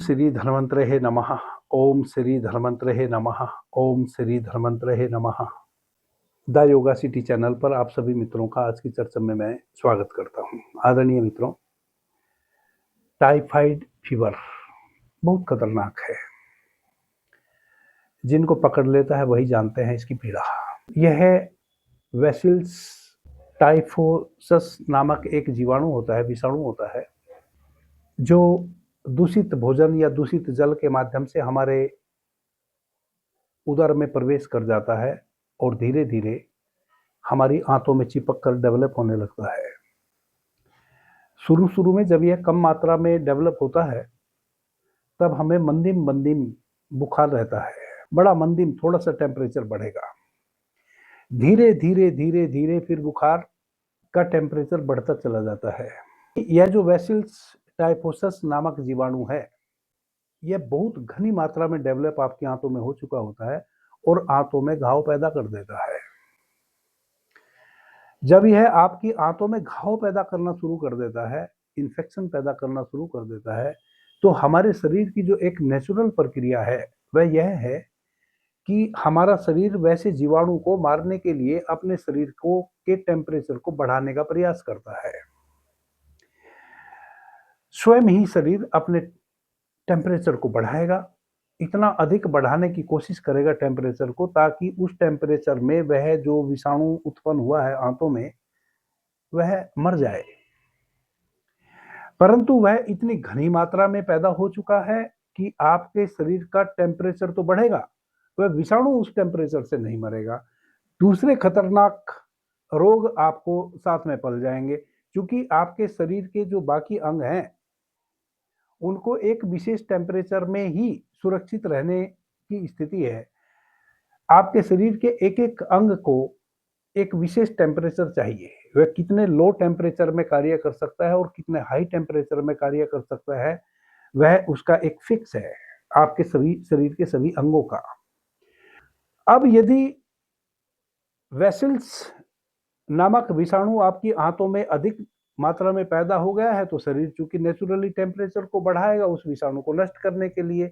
श्री धन्वंतरे नमः। ओम श्री धन्वंतरे नमः। ओम श्री धन्वंतरे नमः। द योगा सिटी चैनल पर आप सभी मित्रों का आज की चर्चा में मैं स्वागत करता हूं। आदरणीय मित्रों, टाइफाइड फीवर बहुत खतरनाक है। जिनको पकड़ लेता है वही जानते हैं इसकी पीड़ा। यह वेसिल्स टाइफोसस नामक एक जीवाणु होता है, विषाणु होता है, जो दूषित भोजन या दूषित जल के माध्यम से हमारे उदर में प्रवेश कर जाता है और धीरे धीरे हमारी आंतों में चिपक कर डेवलप होने लगता है। शुरू में जब यह कम मात्रा में डेवलप होता है तब हमें मंदिम मंदिम बुखार रहता है, बड़ा मंदिम, थोड़ा सा टेम्परेचर बढ़ेगा। धीरे धीरे धीरे धीरे फिर बुखार का टेम्परेचर बढ़ता चला जाता है। यह जो वेसिल्स टाइफोसस नामक जीवाणु है, यह बहुत घनी मात्रा में डेवलप आपकी आंतों में हो चुका होता है और आंतों में घाव पैदा कर देता है। जब यह आपकी आंतों में घाव पैदा करना शुरू कर देता है, इन्फेक्शन पैदा करना शुरू कर देता है, तो हमारे शरीर की जो एक नेचुरल प्रक्रिया है वह यह है कि हमारा शरीर वैसे जीवाणु को मारने के लिए अपने शरीर को के टेम्परेचर को बढ़ाने का प्रयास करता है। स्वयं ही शरीर अपने टेम्परेचर को बढ़ाएगा, इतना अधिक बढ़ाने की कोशिश करेगा टेम्परेचर को, ताकि उस टेम्परेचर में वह जो विषाणु उत्पन्न हुआ है आंतों में वह मर जाए। परंतु वह इतनी घनी मात्रा में पैदा हो चुका है कि आपके शरीर का टेम्परेचर तो बढ़ेगा, वह विषाणु उस टेम्परेचर से नहीं मरेगा। दूसरे खतरनाक रोग आपको साथ में पल जाएंगे, क्योंकि आपके शरीर के जो बाकी अंग हैं उनको एक विशेष टेम्परेचर में ही सुरक्षित रहने की स्थिति है। आपके शरीर के एक एक अंग को एक विशेष टेम्परेचर चाहिए। वह कितने लो टेम्परेचर में कार्य कर सकता है और कितने हाई टेम्परेचर में कार्य कर सकता है, वह उसका एक फिक्स है आपके सभी शरीर के सभी अंगों का। अब यदि वेसिल्स नामक विषाणु आपकी आंतों में अधिक मात्रा में पैदा हो गया है, तो शरीर चूंकि नेचुरली टेम्परेचर को बढ़ाएगा उस विषाणु को नष्ट करने के लिए।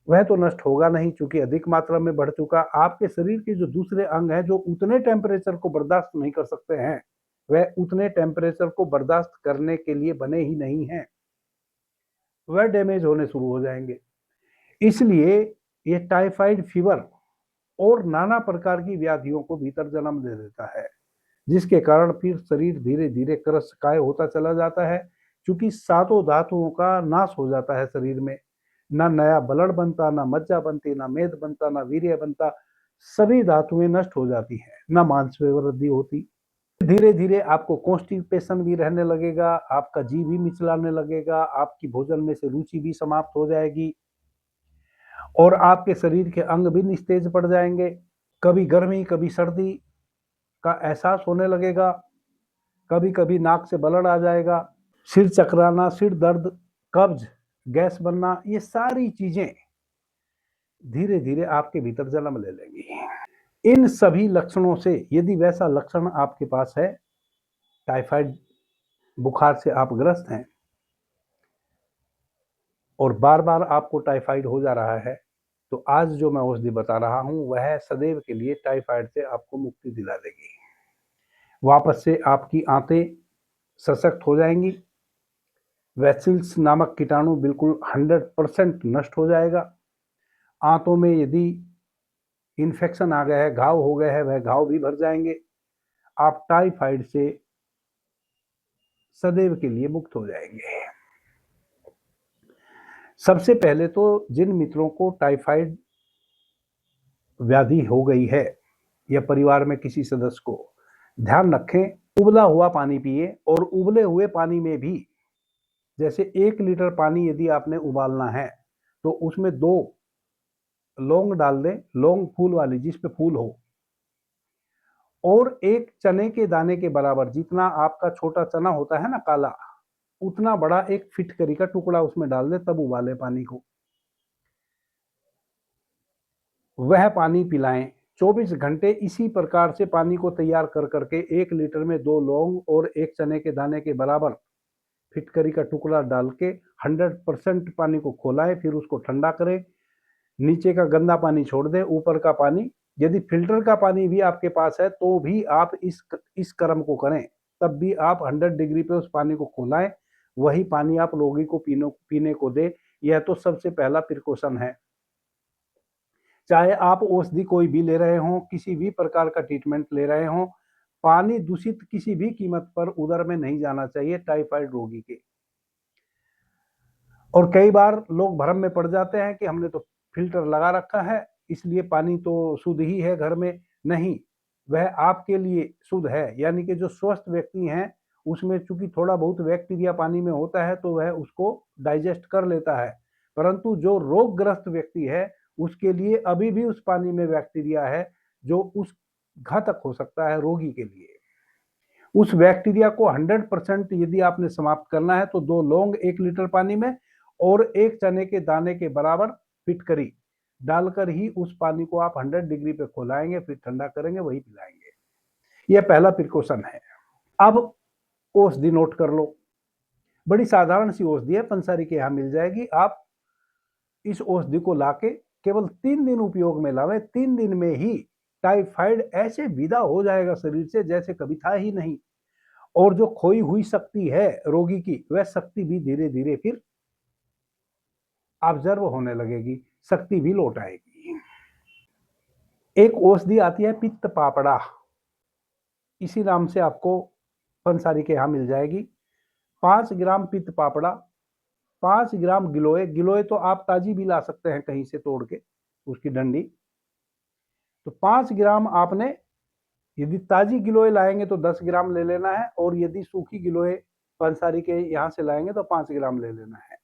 वह तो नष्ट होगा नहीं, चूंकि अधिक मात्रा में बढ़ चुका। आपके शरीर के जो दूसरे अंग हैं जो उतने टेम्परेचर को बर्दाश्त नहीं कर सकते हैं, वह उतने टेम्परेचर को बर्दाश्त करने के लिए बने ही नहीं हैं, वह डैमेज होने शुरू हो जाएंगे। इसलिए ये टाइफाइड फीवर और नाना प्रकार की व्याधियों को भीतर जन्म दे देता है, जिसके कारण फिर शरीर धीरे धीरे क्रशकाय होता चला जाता है। क्योंकि सातों धातुओं का नाश हो जाता है शरीर में, ना नया ब्लड बनता, ना मज्जा बनती, ना मेद बनता, ना वीर्य बनता। सभी धातुएं नष्ट हो जाती हैं, ना मांस में वृद्धि होती। धीरे धीरे आपको कॉन्स्टिपेशन भी रहने लगेगा, आपका जी भी मिचलाने लगेगा, आपकी भोजन में से रुचि भी समाप्त हो जाएगी और आपके शरीर के अंग भी निस्तेज पड़ जाएंगे। कभी गर्मी कभी सर्दी का एहसास होने लगेगा, कभी कभी नाक से ब्लड आ जाएगा, सिर चकराना, सिर दर्द, कब्ज, गैस बनना, ये सारी चीजें धीरे धीरे आपके भीतर जन्म ले लेंगी। इन सभी लक्षणों से यदि वैसा लक्षण आपके पास है, टाइफाइड बुखार से आप ग्रस्त हैं और बार बार आपको टाइफाइड हो जा रहा है, तो आज जो मैं औषधि बता रहा हूं वह सदैव के लिए टाइफाइड से आपको मुक्ति दिला देगी। वापस से आपकी आंतें सशक्त हो जाएंगी, वेसिल्स नामक कीटाणु बिल्कुल 100% नष्ट हो जाएगा। आंतों में यदि इन्फेक्शन आ गया है, घाव हो गए हैं, वह घाव भी भर जाएंगे। आप टाइफाइड से सदैव के लिए मुक्त हो जाएंगे। सबसे पहले तो जिन मित्रों को टाइफाइड व्याधि हो गई है या परिवार में किसी सदस्य को, ध्यान रखें, उबला हुआ पानी पिए और उबले हुए पानी में भी, जैसे 1 लीटर पानी यदि आपने उबालना है तो उसमें 2 लौंग डाल दें, लौंग फूल वाली, जिस पे फूल हो, और 1 चने के दाने के बराबर, जितना आपका छोटा चना होता है ना काला, उतना बड़ा 1 फिटकरी का टुकड़ा उसमें डाल दें, तब उबाले पानी को, वह पानी पिलाएं। 24 घंटे इसी प्रकार से पानी को तैयार कर करके 1 लीटर में 2 लौंग और 1 चने के दाने के बराबर फिटकरी का टुकड़ा डाल के 100% पानी को खौलाएं, फिर उसको ठंडा करें। नीचे का गंदा पानी छोड़ दें, ऊपर का पानी, यदि फिल्टर का पानी भी आपके पास है तो भी आप इस कर्म को करें, तब भी आप 100 डिग्री पे उस पानी को खौलाएं, वही पानी आप रोगी को पीने को दे। यह तो सबसे पहला प्रिकॉशन है। चाहे आप औषधि कोई भी ले रहे हों, किसी भी प्रकार का ट्रीटमेंट ले रहे हों, पानी दूषित किसी भी कीमत पर उदर में नहीं जाना चाहिए टाइफाइड रोगी के। और कई बार लोग भ्रम में पड़ जाते हैं कि हमने तो फिल्टर लगा रखा है इसलिए पानी तो शुद्ध ही है घर में। नहीं, वह आपके लिए शुद्ध है, यानी कि जो स्वस्थ व्यक्ति हैं उसमें चूंकि थोड़ा बहुत बैक्टीरिया पानी में होता है तो वह उसको डाइजेस्ट कर लेता है, परंतु जो रोगग्रस्त व्यक्ति है उसके लिए अभी भी उस पानी में बैक्टीरिया है जो उस घातक हो सकता है रोगी के लिए। उस बैक्टीरिया को 100% यदि आपने समाप्त करना है तो 2 लौंग 1 लीटर पानी में और 1 चने के दाने के बराबर फिटकरी डालकर ही उस पानी को आप 100 डिग्री पे खौलाएंगे, फिर ठंडा करेंगे, वही पिलाएंगे। यह पहला प्रिकॉशन है। अब औषधि नोट कर लो। बड़ी साधारण सी औषधि है, पंसारी के यहाँ मिल जाएगी। आप इस औषधि को लाके केवल 3 दिन उपयोग में लावें। 3 दिन में ही टाइफाइड ऐसे विदा हो जाएगा शरीर से जैसे कभी था ही नहीं, और जो खोई हुई शक्ति है रोगी की, वह शक्ति भी धीरे धीरे फिर ऑब्जर्व होने लगेगी, शक्ति भी लौट आएगी। एक औषधि आती है पित्त पापड़ा, इसी नाम से आपको पंसारी के यहाँ मिल जाएगी। 5 ग्राम पित्त पापड़ा, 5 ग्राम गिलोय, गिलोय तो आप ताजी भी ला सकते हैं कहीं से तोड़ के उसकी डंडी। तो 5 ग्राम आपने, यदि ताजी गिलोय लाएंगे तो 10 ग्राम ले लेना है, और यदि सूखी गिलोय पंसारी के यहाँ से लाएंगे तो 5 ग्राम ले लेना है।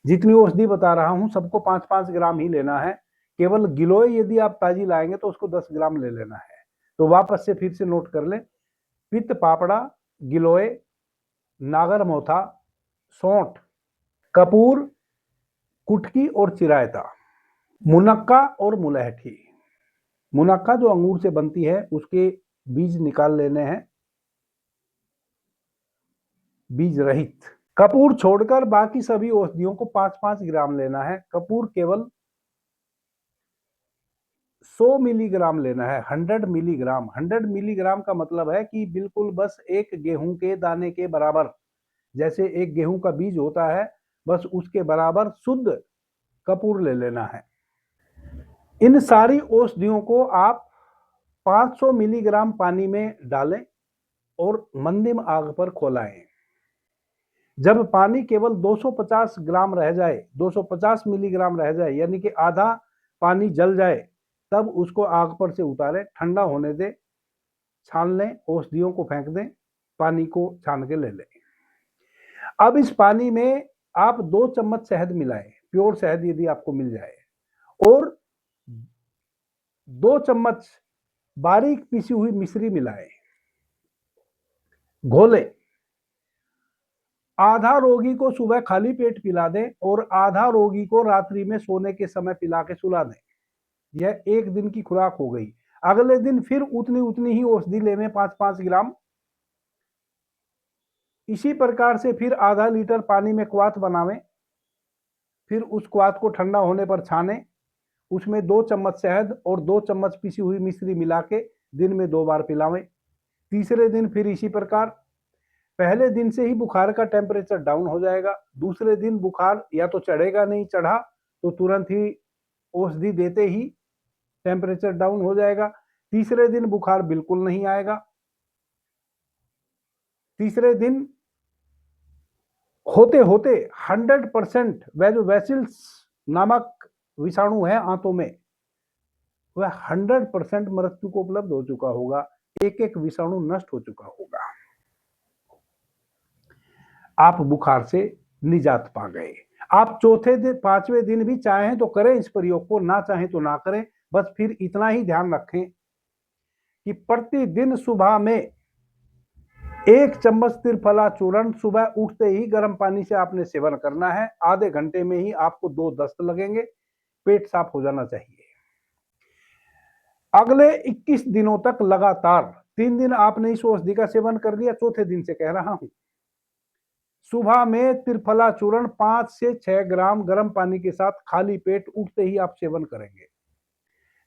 जितनी औषधि बता रहा हूं सबको 5-5 ग्राम ही लेना है। केवल गिलोय यदि आप ताजी लाएंगे तो उसको 10 ग्राम ले लेना है। तो वापस से फिर से नोट कर ले। पित्त पापड़ा, गिलोय, नागर मोथा, सौंठ, कपूर, कुटकी और चिरायता, मुनक्का और मुलहठी। मुनक्का जो अंगूर से बनती है उसके बीज निकाल लेने हैं, बीज रहित। कपूर छोड़कर बाकी सभी औषधियों को 5-5 ग्राम लेना है। कपूर केवल 100 मिलीग्राम लेना है, 100 मिलीग्राम। 100 मिलीग्राम का मतलब है कि बिल्कुल बस एक गेहूं के दाने के बराबर, जैसे एक गेहूं का बीज होता है बस उसके बराबर शुद्ध कपूर ले लेना है। इन सारी औषधियों को आप 500 मिलीग्राम पानी में डालें और मंदिम आग पर खौलाएं। जब पानी केवल 250 ग्राम रह जाए, 250 मिलीग्राम रह जाए, यानी कि आधा पानी जल जाए, तब उसको आग पर से उतारें, ठंडा होने दें, छान लें, औषधियों को फेंक दें, पानी को छान के ले लें। अब इस पानी में आप 2 चम्मच शहद मिलाएं, प्योर शहद यदि आपको मिल जाए, और 2 चम्मच बारीक पीसी हुई मिश्री मिलाएं, घोलें। आधा रोगी को सुबह खाली पेट पिला दें और आधा रोगी को रात्रि में सोने के समय पिला के सुला दें। यह 1 दिन की खुराक हो गई। अगले दिन फिर उतनी ही औषधि लेवें, 5-5 ग्राम। इसी प्रकार से फिर आधा लीटर पानी में क्वाथ बनावें, फिर उस क्वाथ को ठंडा होने पर छानें, उसमें 2 चम्मच शहद और 2 चम्मच पिसी हुई मिश्री मिला के दिन में 2 बार पिलावें। तीसरे दिन फिर इसी प्रकार। पहले दिन से ही बुखार का टेम्परेचर डाउन हो जाएगा, दूसरे दिन बुखार या तो चढ़ेगा नहीं, चढ़ा तो तुरंत ही औषधि देते ही टेम्परेचर डाउन हो जाएगा, तीसरे दिन बुखार बिल्कुल नहीं आएगा। तीसरे दिन होते होते 100% वह जो वेसिल्स नामक विषाणु है आंतों में, वह 100% मृत्यु को उपलब्ध हो चुका होगा, एक एक विषाणु नष्ट हो चुका होगा। आप बुखार से निजात पा गए। आप चौथे दिन 5वें दिन भी चाहें तो करें इस प्रयोग को, ना चाहें तो ना करें। बस फिर इतना ही ध्यान रखें कि प्रतिदिन सुबह में 1 चम्मच त्रिफला चूर्ण सुबह उठते ही गर्म पानी से आपने सेवन करना है। आधे घंटे में ही आपको 2 दस्त लगेंगे, पेट साफ हो जाना चाहिए। अगले 21 दिनों तक लगातार, 3 दिन आपने इस औषधि का सेवन कर लिया, चौथे दिन से कह रहा हूं, सुबह में त्रिफला चूर्ण 5 से 6 ग्राम गर्म पानी के साथ खाली पेट उठते ही आप सेवन करेंगे।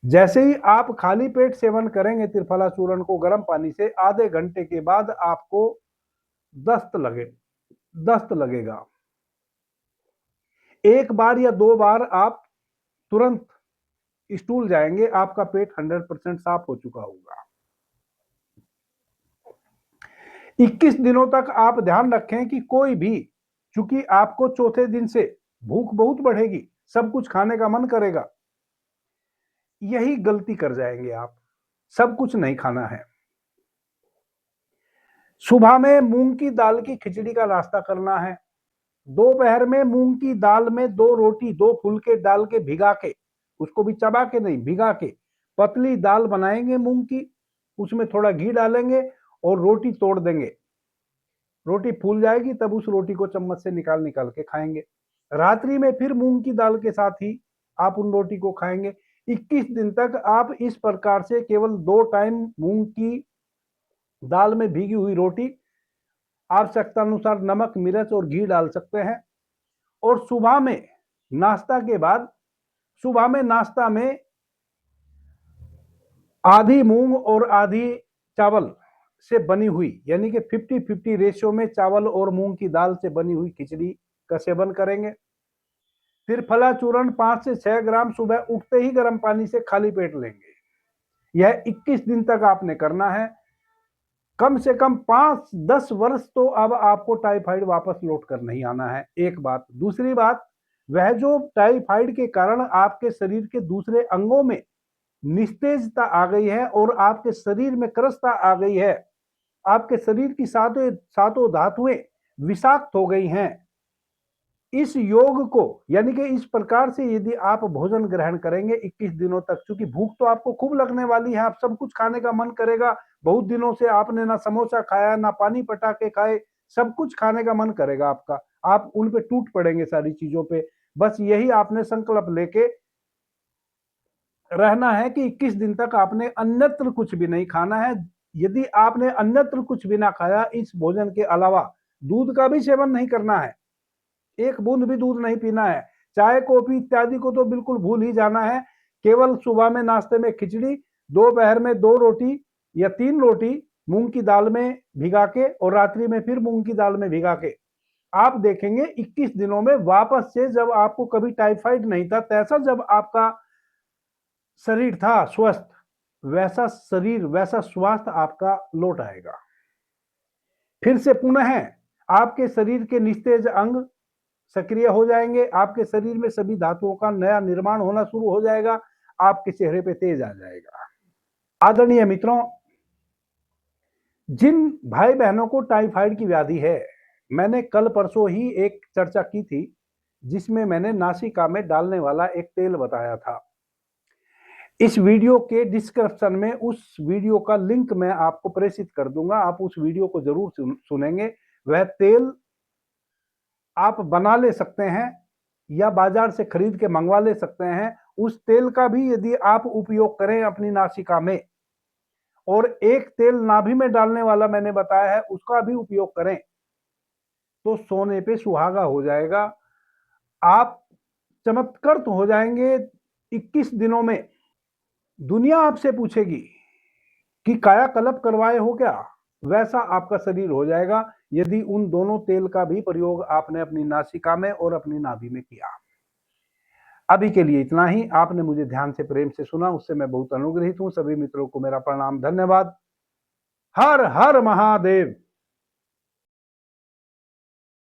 जैसे ही आप खाली पेट सेवन करेंगे त्रिफला चूर्ण को गर्म पानी से, आधे घंटे के बाद आपको दस्त लगेगा। एक बार या 2 बार आप तुरंत स्टूल जाएंगे, आपका पेट 100% साफ हो चुका होगा। 21 दिनों तक आप ध्यान रखें कि कोई भी, चूंकि आपको चौथे दिन से भूख बहुत बढ़ेगी, सब कुछ खाने का मन करेगा, यही गलती कर जाएंगे आप। सब कुछ नहीं खाना है। सुबह में मूंग की दाल की खिचड़ी का नाश्ता करना है। दोपहर में मूंग की दाल में 2 रोटी 2 फुलके डाल के भिगा के, उसको भी चबा के नहीं, भिगा के पतली दाल बनाएंगे मूंग की, उसमें थोड़ा घी डालेंगे और रोटी तोड़ देंगे। रोटी फूल जाएगी तब उस रोटी को चम्मच से निकाल निकाल के खाएंगे। रात्रि में फिर मूंग की दाल के साथ ही आप उन रोटी को खाएंगे। 21 दिन तक आप इस प्रकार से केवल 2 टाइम मूंग की दाल में भीगी हुई रोटी, आवश्यकता अनुसार नमक, मिर्च और घी डाल सकते हैं। और सुबह में नाश्ता के बाद, सुबह में नाश्ता में आधी मूंग और आधी चावल से बनी हुई, यानी कि 50-50 रेशियो में चावल और मूंग की दाल से बनी हुई खिचड़ी का सेवन करेंगे। फिर फला चूर्ण 5 से 6 ग्राम सुबह उठते ही गर्म पानी से खाली पेट लेंगे। यह 21 दिन तक आपने करना है। कम से कम 5-10 वर्ष तो अब आपको टाइफाइड वापस लौट कर नहीं आना है, एक बात। दूसरी बात, वह जो टाइफाइड के कारण आपके शरीर के दूसरे अंगों में निस्तेजता आ गई है और आपके शरीर में क्रसता आ गई है, आपके शरीर की सातों धातुएं विषाक्त हो गई हैं, इस योग को, यानी कि इस प्रकार से यदि आप भोजन ग्रहण करेंगे 21 दिनों तक, क्योंकि भूख तो आपको खूब लगने वाली है, आप सब कुछ खाने का मन करेगा। बहुत दिनों से आपने ना समोसा खाया, ना पानी पटाखे खाए, सब कुछ खाने का मन करेगा आपका, आप उन पे टूट पड़ेंगे सारी चीजों पे। बस यही आपने संकल्प लेके रहना है कि 21 दिन तक आपने अन्यत्र कुछ भी नहीं खाना है। यदि आपने अन्यत्र कुछ भी ना खाया, इस भोजन के अलावा दूध का भी सेवन नहीं करना है, एक बूंद भी दूध नहीं पीना है। चाय कॉफी इत्यादि को तो बिल्कुल भूल ही जाना है। केवल सुबह में नाश्ते में खिचड़ी, दोपहर में 2 रोटी या 3 रोटी मूंग की दाल में भिगा के और रात्रि में फिर मूंग की दाल में भिगा के, आप देखेंगे 21 दिनों में वापस से, जब आपको कभी टाइफाइड नहीं था, तैसा जब आपका शरीर था स्वस्थ, वैसा शरीर, वैसा स्वास्थ्य आपका लौट आएगा। फिर से पुनः आपके शरीर के निस्तेज अंग सक्रिय हो जाएंगे, आपके शरीर में सभी धातुओं का नया निर्माण होना शुरू हो जाएगा, आपके चेहरे पे तेज आ जाएगा। आदरणीय मित्रों, जिन भाई बहनों को टाइफाइड की व्याधि है, मैंने कल परसों ही एक चर्चा की थी जिसमें मैंने नासिका में डालने वाला एक तेल बताया था। इस वीडियो के डिस्क्रिप्शन में उस वीडियो का लिंक मैं आपको प्रेषित कर दूंगा, आप उस वीडियो को जरूर सुनेंगे। वह तेल आप बना ले सकते हैं या बाजार से खरीद के मंगवा ले सकते हैं। उस तेल का भी यदि आप उपयोग करें अपनी नासिका में, और एक तेल नाभि में डालने वाला मैंने बताया है, उसका भी उपयोग करें, तो सोने पे सुहागा हो जाएगा। आप चमत्कृत हो जाएंगे। 21 दिनों में दुनिया आपसे पूछेगी कि कायाकल्प करवाए हो क्या, वैसा आपका शरीर हो जाएगा यदि उन दोनों तेल का भी प्रयोग आपने अपनी नासिका में और अपनी नाभि में किया। अभी के लिए इतना ही। आपने मुझे ध्यान से, प्रेम से सुना, उससे मैं बहुत अनुग्रहित हूं। सभी मित्रों को मेरा प्रणाम, धन्यवाद। हर हर महादेव।